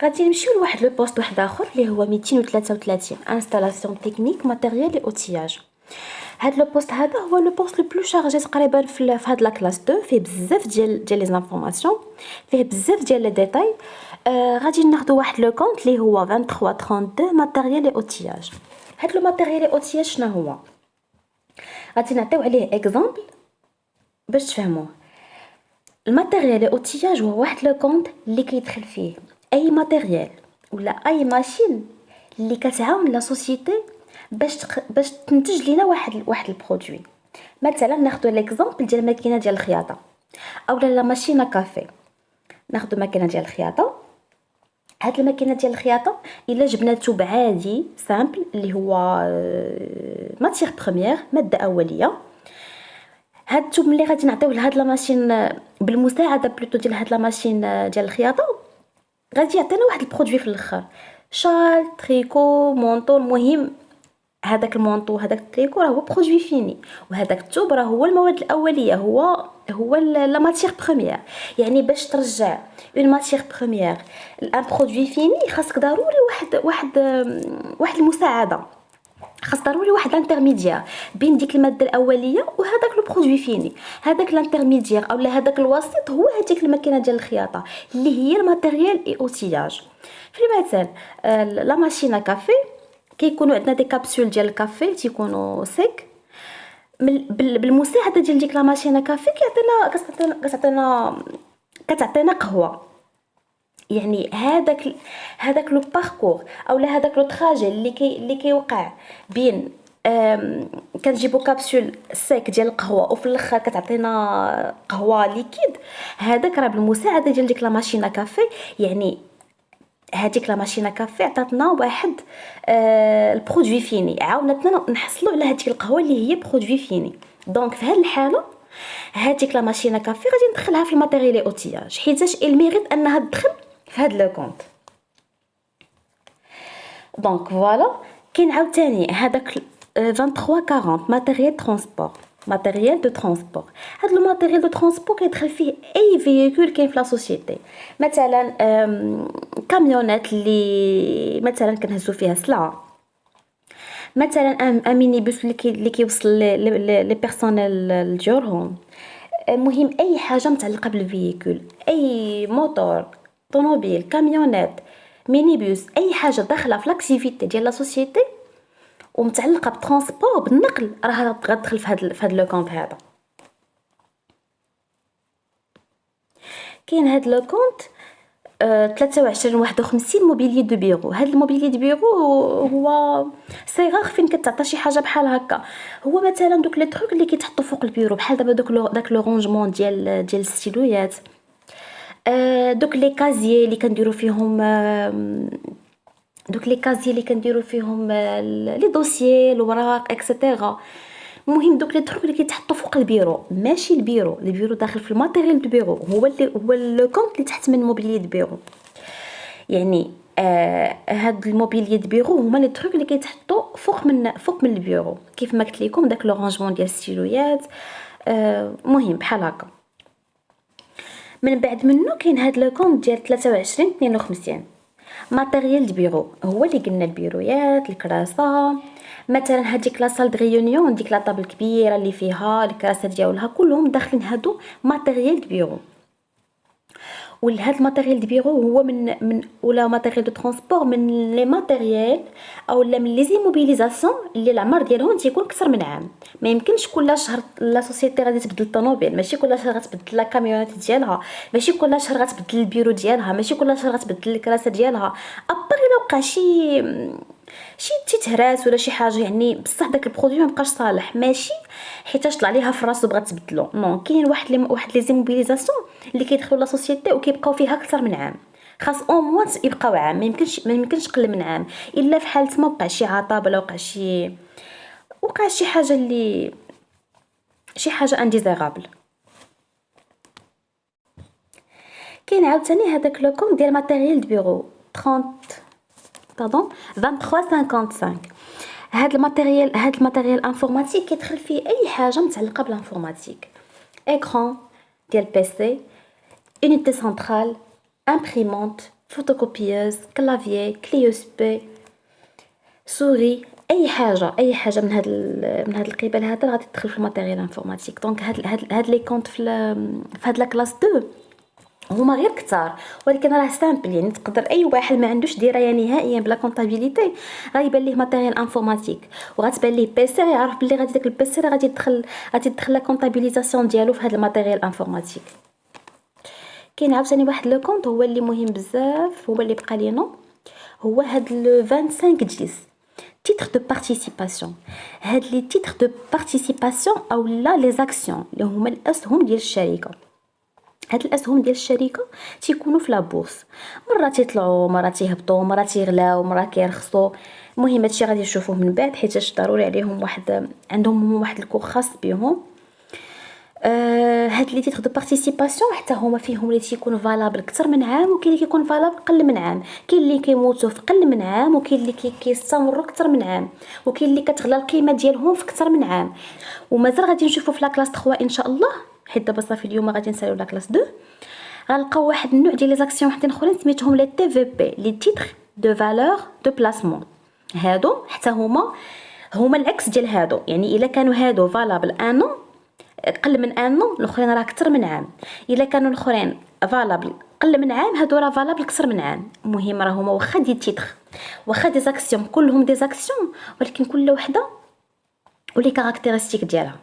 غادي نمشيو لواحد لو بوست واحد اخر اللي هو 233 انستالاسيون تكنيك ماتيريال اي اوتياج. هاد لو بوست هذا هو لو بوست لو بلو شارجي تقريبا في هاد لا كلاس 2، فيه بزاف ديال لي زانفورماسيون، فيه بزاف ديال لي ديتاي. غادي ناخذ واحد لو كونط اللي هو 2332 ماتيريال اي اوتياج. هاد لو ماتيريال اي اوتياج شنو هو؟ غادي نعطيو عليه اكزامبل باش تفهموه. الماتيريال اي اوتياج هو واحد لو كونط اللي كيدخل فيه اي ماتيريال ولا اي ماشين اللي كتعاون لا سوسيتي باش تنتج لينا واحد البرودوي. مثلا ناخذ ليكزامبل ديال الماكينه ديال الخياطه اولا لا ماشينه كافي. ناخذ ماكينه ديال الخياطه، هاد الماكينه ديال الخياطه الا جبنا توب عادي سامبل اللي هو ماتيغ بروميير ماده اوليه، هاد التوب ملي غادي نعطيوه لهاد لا ماشين بالمساعده بلوتو ديال هاد لا ماشين ديال الخياطه، غادي يعطينا واحد البرودوي في الاخر، شال تريكو مونطو. المهم هذاك المونطو هذاك التريكو راه هو برودوي فيني، وهذاك التوب راه هو المواد الاوليه، هو لا ماتيغ بروميير. يعني باش ترجع اون ماتيغ بروميير لان برودوي فيني خاصك ضروري واحد المساعده، خاص ضروري واحد انترميديير بين ديك الماده الاوليه وهذاك لو برودوي فيني. هذاك الانترميديير اولا هذاك الوسيط هو هذيك الماكينه ديال الخياطه اللي هي الماتيريال اي اوتياج. في المثال لا ماشينه كافي كيكونوا عندنا دي كابسول ديال الكافي تيكونوا سيك، بالمساعده ديال ديك لا ماشينه كافي كتعطينا قهوه. يعني هذاك لو باركور اولا هذاك لو تراجي اللي كيوقع بين كنجيبو كابسول سيك ديال القهوه وفي الاخر كتعطينا قهوه ليكيد، هذاك راه بالمساعده ديال ديك لا ماشينه كافي. يعني هذيك لا ماشينه كافي عطاتنا واحد البرودوي فيني، عاونتنا نحصلوا على هذيك القهوه اللي هي برودوي فيني. دونك في هذه الحاله هذيك لا ماشينه كافي غادي ندخلها في الماتيريال اوتياج حيتاش الميريت انها تدخل في هذا لو كونط. دونك فوالا كاين عاوتاني هذاك 2340 ماتيريال ترونسبور، ماتيريال دو ترونسبور. هاد لو ماتيريال دو ترونسبور كيدخل فيه اي فييكول كاين في لا سوسيتي، مثلا كاميونات اللي مثلا كنهزو فيها سلعه، مثلا ان ميني بوس اللي كيوصل لي بيرسونيل لجورهم. المهم اي حاجه متعلقه بالفييكول، اي موتور طوموبيل كاميونات ميني بوس، اي حاجه داخله في لاكتيفيتي ديال لا سوسيتي ومتعلقه بالترونسبور بالنقل راه غتدخل في هذا لو كونط هذا. كاين هذا لو كونط 2351 موبيلي دو بيرو. هذا الموبيلي دو بيرو هو صغار فين كتعطى شي حاجه بحال هكا. هو مثلا دوك لي تروك اللي كيتحطوا فوق البيرو بحال دابا داك لو رونجمون ديال الستيلويات، دوك لي كازيي اللي كنديروا فيهم دوك لي كازيي اللي كنديروا فيهم لي دوسيي الوراق اكسيتيرا. المهم دوك لي تروك اللي كيتحطوا فوق البيرو، ماشي البيرو داخل في الماتيريال دو بيرو، هو لو كونط اللي تحت من موبيلي دو بيرو. يعني هاد الموبيلي دو بيرو هما لي تروك اللي كيتحطوا فوق من البيرو، كيف ما قلت لكم داك لورانجمون ديال الستيلويات. مهم بحال هكا. من بعد منه كاين هاد لو كونط ديال 2352 ماتيريال دو بيرو، هو اللي قلنا البيرويات الكراسه. مثلا هذيك لا سال دو ريونيون ديك لا طابل كبيره اللي فيها الكراسه ديالها كلهم داخلين هادو ماتيريال دو بيرو. ولهاد الماتيريال دو بيرو هو من ولا ماتيريال دو ترونسبور من لي ماتيريال او لا من لي زيموبيليزاسيون اللي العمر ديالهم تيكون اكثر من عام. ما يمكنش كل شهر لا سوسيتي غادي تبدل الطوموبيل، ماشي كل شهر غتبدل لا كاميونات ديالها، ماشي كل شهر غتبدل البيرو ديالها، ماشي كل شهر غتبدل الكراسه ديالها، ابار الا وقع شي تهراس ولا شي حاجه. يعني بصح داك البرودوي ما بقاش صالح، ماشي حيتاش طلع ليها في راسو بغات تبدلو. نو، كاين واحد لي زيموبيليزاسيون اللي كيدخلوا لا سوسيتي وكيبقاو فيها اكثر من عام. خاص او موان يبقاو عام، ما يمكنش قل من عام الا في حاله ما وقع شي عطب ولا وقع شي حاجه اللي شي حاجه انديزيرابل. كاين عاوتاني هذاك لو كونط ديال ماتيريال دو بيرو 2355. هاد الماتيريال انفورماتيك كيدخل فيه اي حاجه متعلقه بالانفورماتيك، اكران ديال بيسي، unité centrale, imprimante, فوتوكوبيوز، كلافيي، كلي يو اس بي، سوري، اي حاجه من هاد القبل هذا غادي تدخل في الماتيريال انفورماتيك. دونك هاد لي كونط في هاد لا كلاس 2 هما غير كتار، ولكن راه سامبل. يعني تقدر اي واحد ما عندوش درايه نهائيا بلا كونطابيليتي غيبان ليه ماتيريال انفورماتيك وغتبان ليه بيسي، يعرف بلي غادي داك البيسي غادي يدخل لا كونطابيليزاسيون ديالو في هاد الماتيريال انفورماتيك. كاين عاوتاني واحد لو كونط هو اللي مهم بزاف، هو اللي بقى لينا، هو هاد لو 25 جليس titre de participation. هاد لي titre de participation او لا لي زاكسيون اللي هما الاسهم ديال الشركه. هاد الاسهم ديال الشركه تيكونوا في لابورس، مرات يطلعوا مرات يهبطوا مرات يغلاو مرات كيرخصوا. المهم هادشي غادي نشوفوه من بعد حيت ضروري عليهم عندهم واحد الكور خاص بهم. هاد لي تيتر دو بارتيسيباسيون حتى هما فيهم اللي تيكون فالابل اكثر من عام وكاين اللي كيكون فالابل قل من عام. كاين اللي كيموتوا في قل من عام وكاين اللي كيستمروا اكثر من عام وكاين اللي كتغلى القيمه ديالهم في اكثر من عام. ومازال غادي نشوفوا في لا كلاس 3 ان شاء الله، حيت دابا صافي اليوم غادي نساليو لا كلاس 2. غنلقاو واحد النوع ديال لي زاكسيون وحدين اخرين سميتهم لي تي في بي، لي تيتر دو فالور دو بلاسمون. هادو حتى هما العكس ديال هادو. يعني الا كانوا هادو فالابل ان قل من ان الاخرين راه اكثر من عام. الا كانوا الاخرين فالابل قل من عام هادو راه فالابل اكثر من عام. المهم راه هما واخا دي تيتر واخا دي زاكسيون كلهم دي زاكسيون، ولكن كل وحده ولي كاركتيرستيك ديالها.